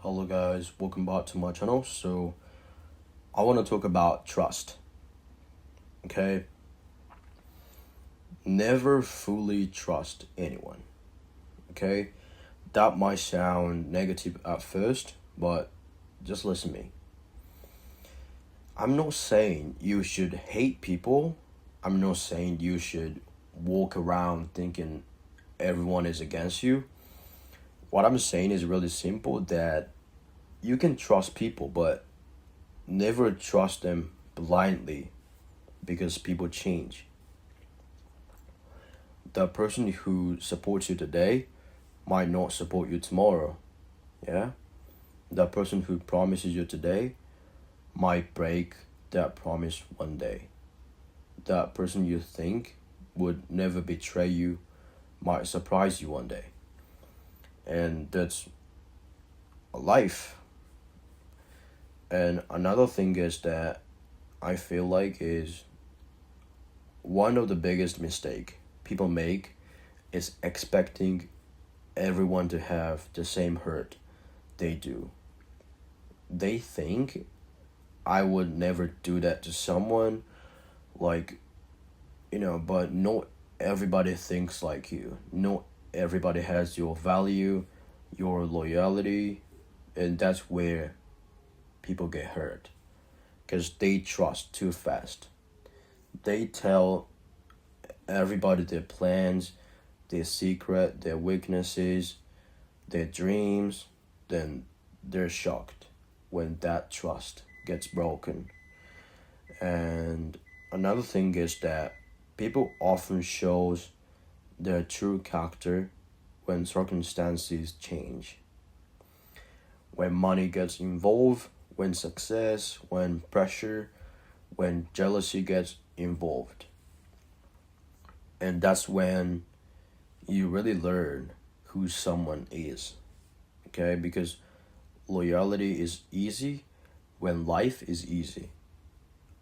Hello guys, welcome back to my channel. So I want to talk about trust. Okay? Never fully trust anyone. Okay? That might sound negative at first, but just listen to me. I'm not saying you should hate people. I'm not saying you should walk around thinking everyone is against you. What I'm saying is really simple, that you can trust people, but never trust them blindly, because people change. The person who supports you today might not support you tomorrow. Yeah? The person who promises you today might break that promise one day. That person you think would never betray you might surprise you one day. And that's life. And another thing is that I feel like is one of the biggest mistake people make is expecting everyone to have the same hurt they do. They think I would never do that to someone, but not everybody thinks like you. Not everybody has your value, your loyalty, and that's where people get hurt, because they trust too fast. They tell everybody their plans, their secret, their weaknesses, their dreams, then they're shocked when that trust gets broken. And another thing is that people often shows their true character when circumstances change. When money gets involved, when success, when pressure, when jealousy gets involved. And that's when you really learn who someone is. Okay? Because loyalty is easy when life is easy.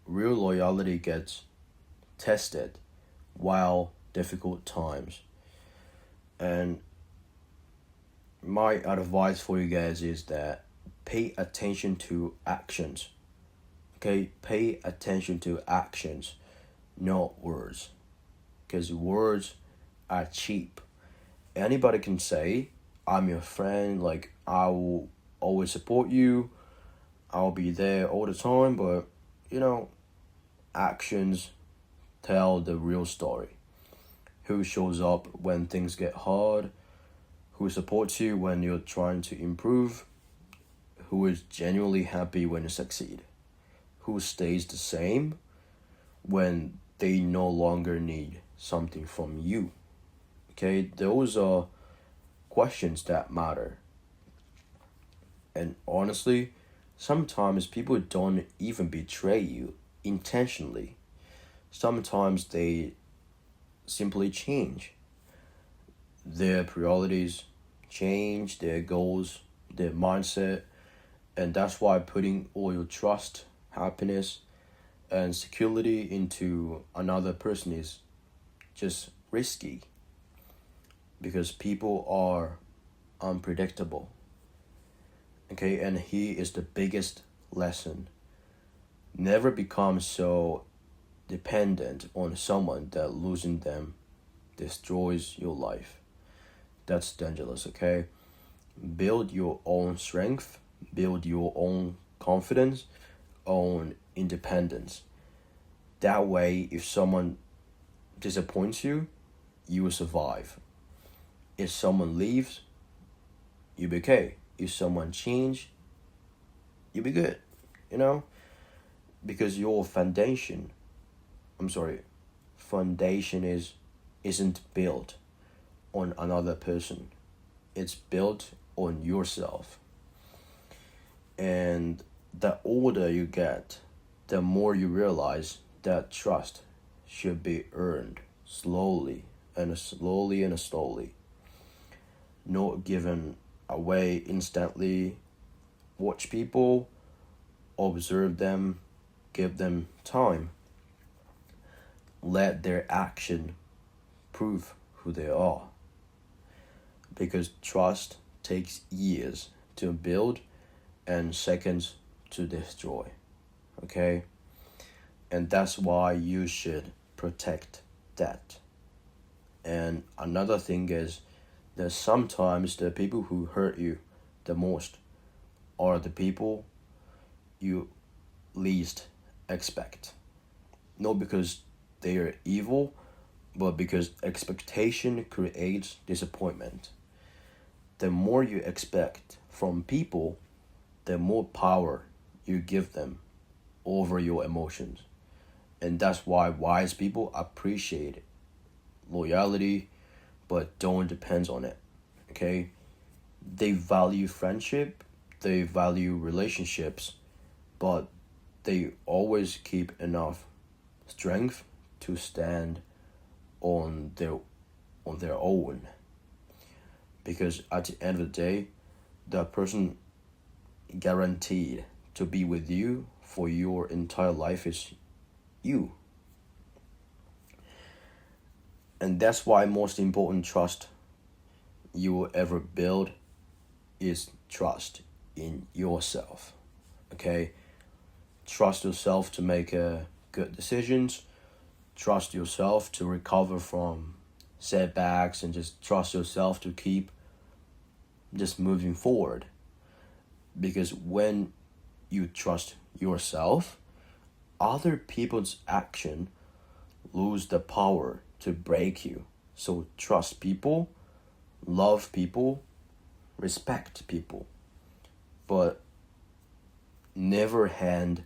Real loyalty gets tested while difficult times. And my advice for you guys is that pay attention to actions. Okay? Pay attention to actions, not words. Because words are cheap. Anybody can say, I'm your friend, I will always support you, I'll be there all the time, but actions tell the real story. Who shows up when things get hard, who supports you when you're trying to improve, who is genuinely happy when you succeed, who stays the same when they no longer need something from you. Okay, those are questions that matter. And honestly, sometimes people don't even betray you intentionally. Sometimes they simply change. Their priorities change, their goals, their mindset, and that's why putting all your trust, happiness, and security into another person is just risky, because people are unpredictable. Okay, and here is the biggest lesson: never become so dependent on someone that losing them destroys your life. That's dangerous. Okay, build your own strength, build your own confidence, own independence. That way, if someone disappoints you, you will survive. If someone leaves, you'll be okay. If someone change, you'll be good. Because your foundation isn't built on another person. It's built on yourself. And the older you get, the more you realize that trust should be earned slowly and slowly, not given away instantly. Watch people, observe them, give them time. Let their action prove who they are. Because trust takes years to build and seconds to destroy. Okay? And that's why you should protect that. And another thing is that sometimes the people who hurt you the most are the people you least expect. Not because they are evil, but because expectation creates disappointment. The more you expect from people, the more power you give them over your emotions. And that's why wise people appreciate loyalty but don't depend on it. Okay? They value friendship, they value relationships, but they always keep enough strength to stand on their own. Because at the end of the day, that person guaranteed to be with you for your entire life is you. And that's why most important trust you will ever build is trust in yourself. Okay? Trust yourself to make good decisions. Trust yourself to recover from setbacks, and just trust yourself to keep just moving forward. Because when you trust yourself, other people's action lose the power to break you. So trust people, love people, respect people, but never hand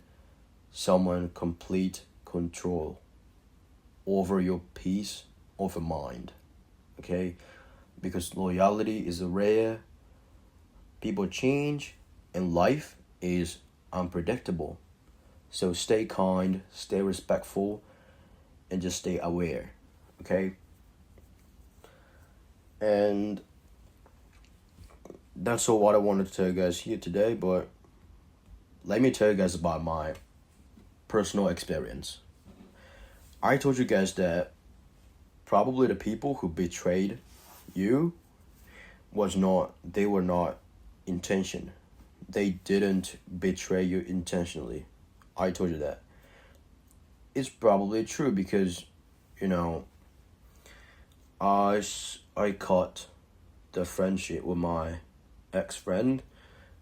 someone complete control over your peace of mind. Okay? Because loyalty is rare, people change, and life is unpredictable. So stay kind, stay respectful, and just stay aware. Okay? And that's all what I wanted to tell you guys here today, but let me tell you guys about my personal experience. I told you guys that probably the people who betrayed you they were not intention. They didn't betray you intentionally. I told you that. It's probably true because, I cut the friendship with my ex-friend,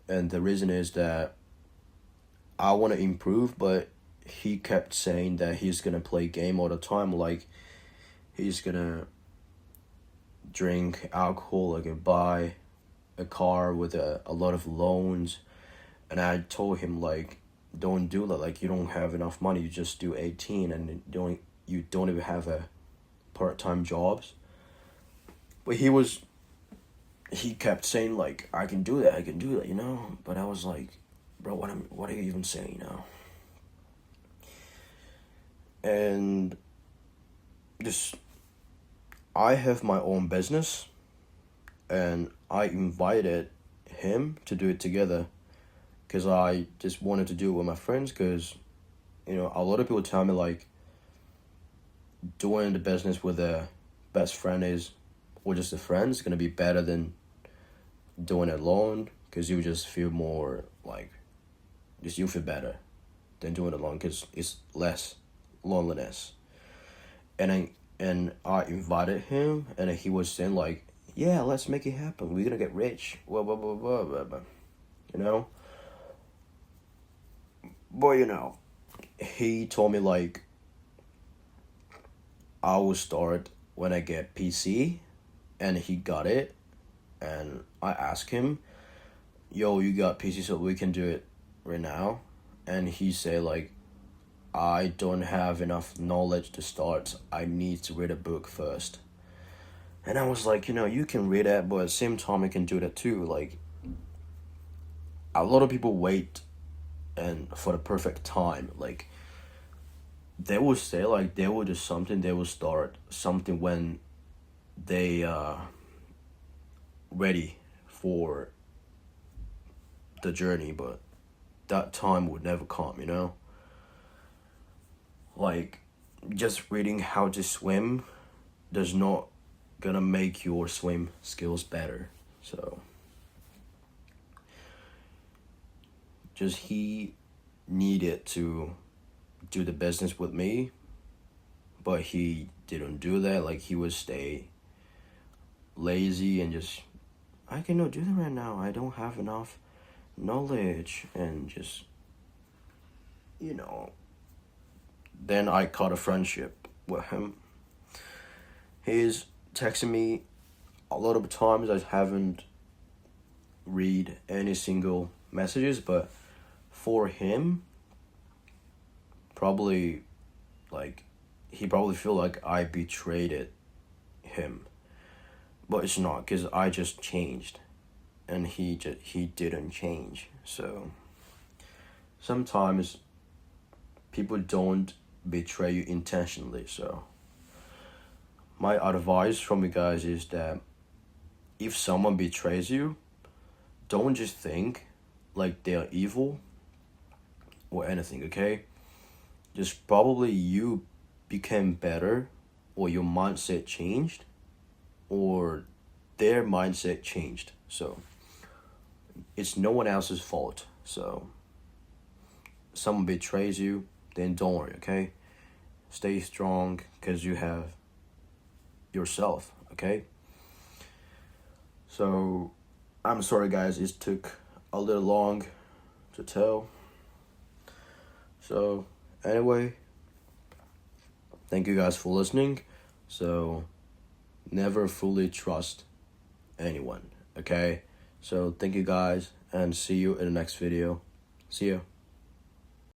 and the reason is that I want to improve, but he kept saying that he's gonna play game all the time, like he's gonna drink alcohol, like buy a car with a lot of loans. And I told him, like, don't do that. Like, you don't have enough money. You just do 18 and you don't even have a part-time jobs. But he kept saying, like, I can do that, But I was like, bro, what are you even saying now? And I have my own business, and I invited him to do it together because I just wanted to do it with my friends, because, a lot of people tell me, like, doing the business with a best friend or just a friend is going to be better than doing it alone, because you just feel more, like, you feel better than doing it alone because it's less loneliness. And I invited him, and he was saying, like, yeah, let's make it happen. We're going to get rich. Blah, blah, blah, blah, blah, blah. But, he told me, like, I will start when I get PC, and he got it. And I asked him, yo, you got PC, so we can do it right now? And he said, like, I don't have enough knowledge to start. I need to read a book first. And I was like, you can read it, but at the same time, you can do that too. Like, a lot of people wait and for the perfect time. Like, they will say, like, they will do something, they will start something when they ready for the journey, but that time would never come. Like, just reading how to swim does not gonna make your swim skills better. So just he needed to do the business with me, but he didn't do that. Like, he would stay lazy and just, I cannot do that right now, I don't have enough knowledge, and just, then I cut a friendship with him. He's texting me a lot of times. I haven't read any single messages, but for him, probably, like, he probably feel like I betrayed him, but it's not, because I just changed, and he didn't change. So sometimes people don't betray you intentionally. So my advice from you guys is that if someone betrays you, don't just think like they are evil or anything, okay? Just probably you became better, or your mindset changed, or their mindset changed. So it's no one else's fault. So someone betrays you, then don't worry, okay? Stay strong, because you have yourself, okay? So I'm sorry, guys, it took a little long to tell. So anyway, thank you guys for listening. So never fully trust anyone, okay? So thank you guys, and see you in the next video. See ya.